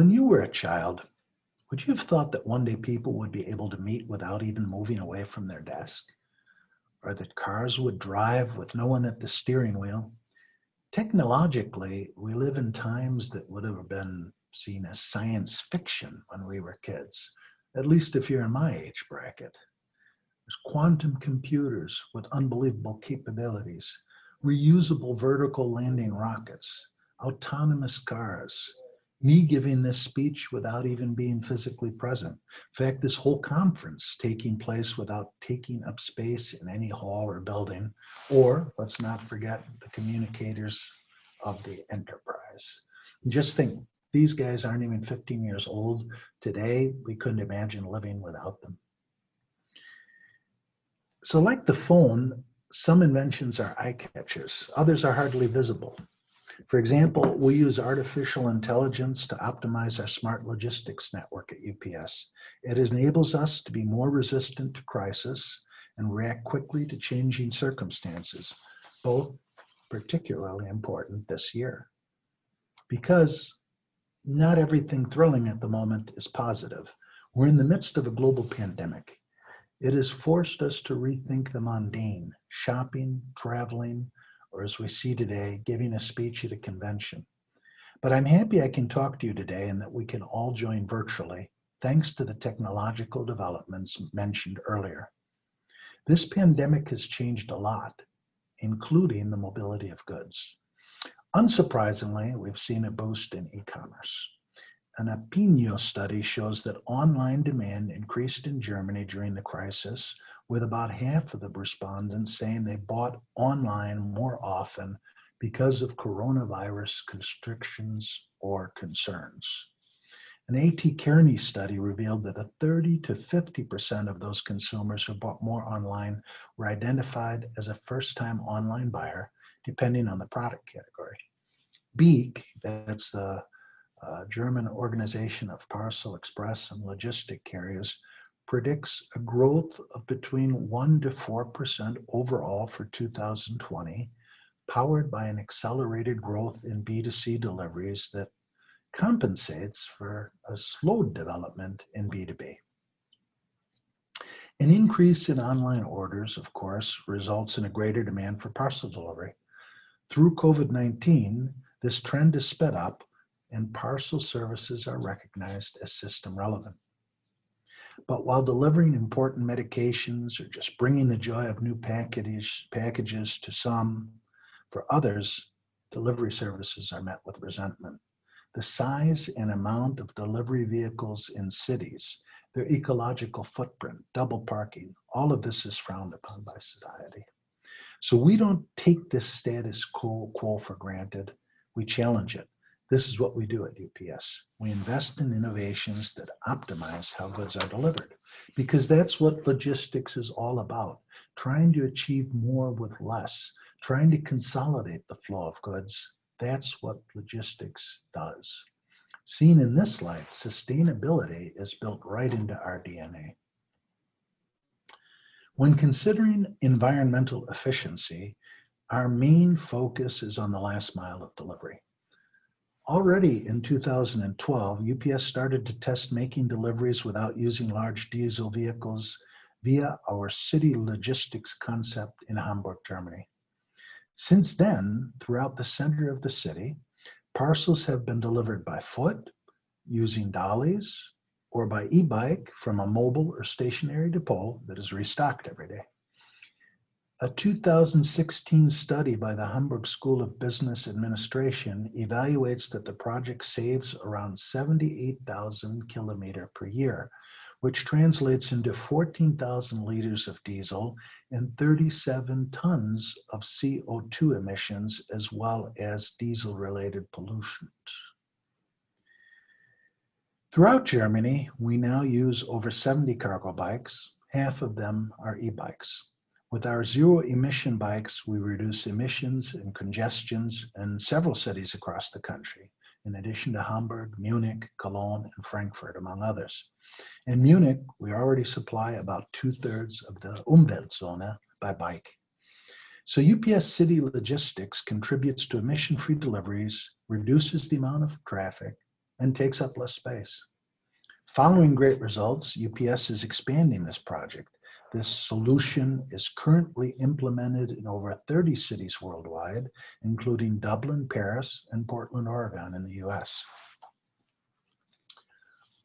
When you were a child, would you have thought that one day people would be able to meet without even moving away from their desk? Or that cars would drive with no one at the steering wheel? Technologically, we live in times that would have been seen as science fiction when we were kids, at least if you're in my age bracket. There's quantum computers with unbelievable capabilities, reusable vertical landing rockets, autonomous cars, me giving this speech without even being physically present. In fact, this whole conference taking place without taking up space in any hall or building, or let's not forget the communicators of the enterprise. And just think, these guys aren't even 15 years old. Today, we couldn't imagine living without them. So like the phone, some inventions are eye catchers, others are hardly visible. For example, we use artificial intelligence to optimize our smart logistics network at UPS. It enables us to be more resistant to crisis and react quickly to changing circumstances, both particularly important this year. Because not everything thrilling at the moment is positive. We're in the midst of a global pandemic. It has forced us to rethink the mundane, shopping, traveling, or as we see today, giving a speech at a convention. But I'm happy I can talk to you today and that we can all join virtually, thanks to the technological developments mentioned earlier. This pandemic has changed a lot, including the mobility of goods. Unsurprisingly, we've seen a boost in e-commerce. An Opinio study shows that online demand increased in Germany during the crisis, with about half of the respondents saying they bought online more often because of coronavirus constrictions or concerns. An A.T. Kearney study revealed that 30 to 50% of those consumers who bought more online were identified as a first-time online buyer, depending on the product category. Beek, that's the German Organization of Parcel, Express, and Logistic Carriers, predicts a growth of between 1 to 4% overall for 2020, powered by an accelerated growth in B2C deliveries that compensates for a slowed development in B2B. An increase in online orders, of course, results in a greater demand for parcel delivery. Through COVID-19, this trend is sped up and parcel services are recognized as system relevant. But while delivering important medications or just bringing the joy of new packages to some, for others, delivery services are met with resentment. The size and amount of delivery vehicles in cities, their ecological footprint, double parking, all of this is frowned upon by society. So we don't take this status quo for granted, we challenge it. This is what we do at UPS. We invest in innovations that optimize how goods are delivered, because that's what logistics is all about, trying to achieve more with less, trying to consolidate the flow of goods. That's what logistics does. Seen in this light, sustainability is built right into our DNA. When considering environmental efficiency, our main focus is on the last mile of delivery. Already in 2012, UPS started to test making deliveries without using large diesel vehicles via our city logistics concept in Hamburg, Germany. Since then, throughout the center of the city, parcels have been delivered by foot, using dollies, or by e-bike from a mobile or stationary depot that is restocked every day. A 2016 study by the Hamburg School of Business Administration evaluates that the project saves around 78,000 kilometers per year, which translates into 14,000 liters of diesel and 37 tons of CO2 emissions, as well as diesel-related pollution. Throughout Germany, we now use over 70 cargo bikes. Half of them are e-bikes. With our zero-emission bikes, we reduce emissions and congestions in several cities across the country, in addition to Hamburg, Munich, Cologne, and Frankfurt, among others. In Munich, we already supply about 2/3 of the Umweltzone by bike. So UPS City Logistics contributes to emission-free deliveries, reduces the amount of traffic, and takes up less space. Following great results, UPS is expanding this project. This solution is currently implemented in over 30 cities worldwide, including Dublin, Paris, and Portland, Oregon in the US.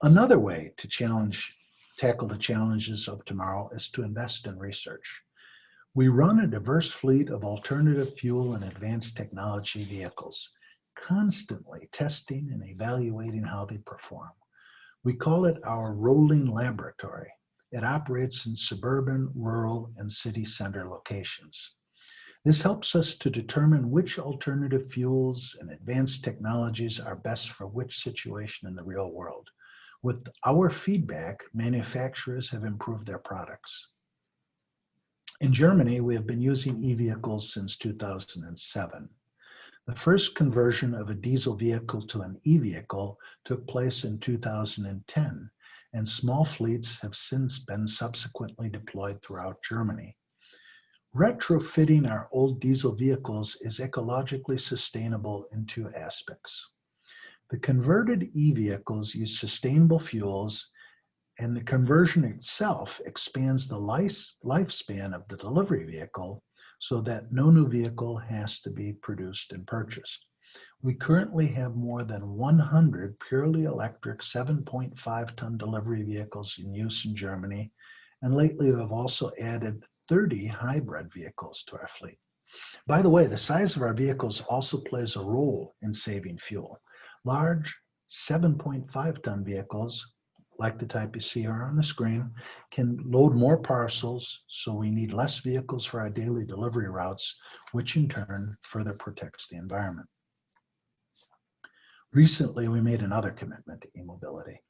Another way to tackle the challenges of tomorrow is to invest in research. We run a diverse fleet of alternative fuel and advanced technology vehicles, constantly testing and evaluating how they perform. We call it our rolling laboratory. It operates in suburban, rural, and city center locations. This helps us to determine which alternative fuels and advanced technologies are best for which situation in the real world. With our feedback, manufacturers have improved their products. In Germany, we have been using e-vehicles since 2007. The first conversion of a diesel vehicle to an e-vehicle took place in 2010, and small fleets have since been subsequently deployed throughout Germany. Retrofitting our old diesel vehicles is ecologically sustainable in two aspects. The converted e-vehicles use sustainable fuels, and the conversion itself expands the lifespan of the delivery vehicle so that no new vehicle has to be produced and purchased. We currently have more than 100 purely electric 7.5-ton delivery vehicles in use in Germany, and lately we have also added 30 hybrid vehicles to our fleet. By the way, the size of our vehicles also plays a role in saving fuel. Large 7.5-ton vehicles, like the type you see here on the screen, can load more parcels, so we need less vehicles for our daily delivery routes, which in turn further protects the environment. Recently, we made another commitment to e-mobility.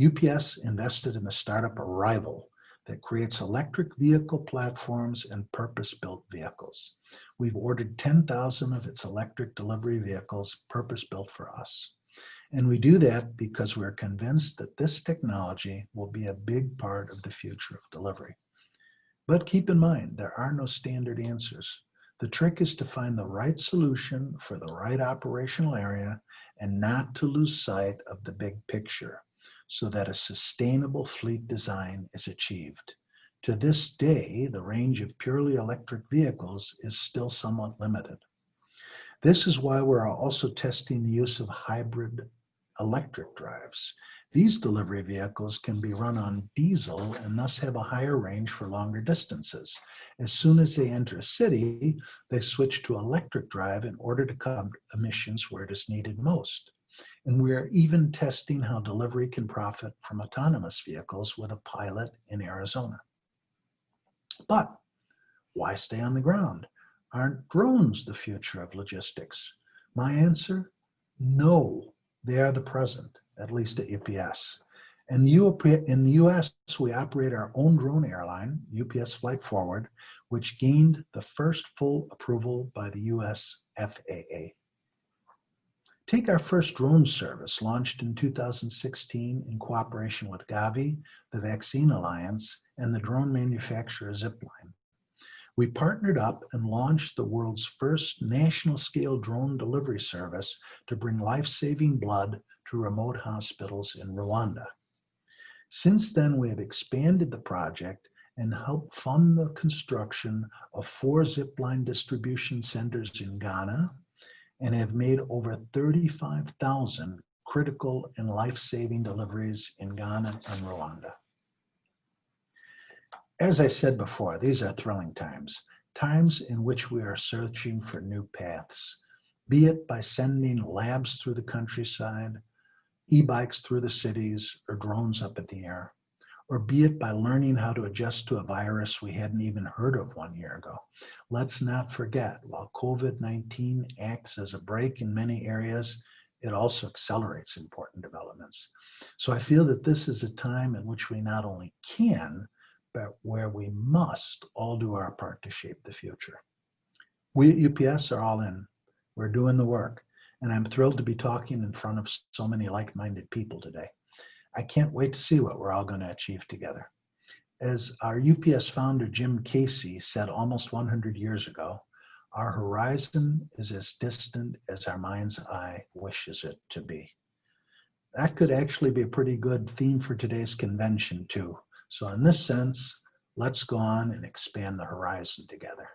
UPS invested in the startup Arrival that creates electric vehicle platforms and purpose-built vehicles. We've ordered 10,000 of its electric delivery vehicles purpose-built for us. And we do that because we're convinced that this technology will be a big part of the future of delivery. But keep in mind, there are no standard answers. The trick is to find the right solution for the right operational area and not to lose sight of the big picture so that a sustainable fleet design is achieved. To this day, the range of purely electric vehicles is still somewhat limited. This is why we're also testing the use of hybrid electric drives. These delivery vehicles can be run on diesel and thus have a higher range for longer distances. As soon as they enter a city, they switch to electric drive in order to cut emissions where it is needed most. And we are even testing how delivery can profit from autonomous vehicles with a pilot in Arizona. But why stay on the ground? Aren't drones the future of logistics? My answer, no. They are the present, at least at UPS. In the US, we operate our own drone airline, UPS Flight Forward, which gained the first full approval by the US FAA. Take our first drone service, launched in 2016 in cooperation with Gavi, the Vaccine Alliance, and the drone manufacturer Zipline. We partnered up and launched the world's first national-scale drone delivery service to bring life-saving blood to remote hospitals in Rwanda. Since then, we have expanded the project and helped fund the construction of 4 Zipline distribution centers in Ghana and have made over 35,000 critical and life-saving deliveries in Ghana and Rwanda. As I said before, these are thrilling times, times in which we are searching for new paths, be it by sending labs through the countryside, e-bikes through the cities, or drones up in the air, or be it by learning how to adjust to a virus we hadn't even heard of 1 year ago. Let's not forget, while COVID-19 acts as a brake in many areas, it also accelerates important developments. So I feel that this is a time in which we not only can, but where we must all do our part to shape the future. We at UPS are all in. We're doing the work, and I'm thrilled to be talking in front of so many like-minded people today. I can't wait to see what we're all going to achieve together. As our UPS founder, Jim Casey, said almost 100 years ago, our horizon is as distant as our mind's eye wishes it to be. That could actually be a pretty good theme for today's convention too. So in this sense, let's go on and expand the horizon together.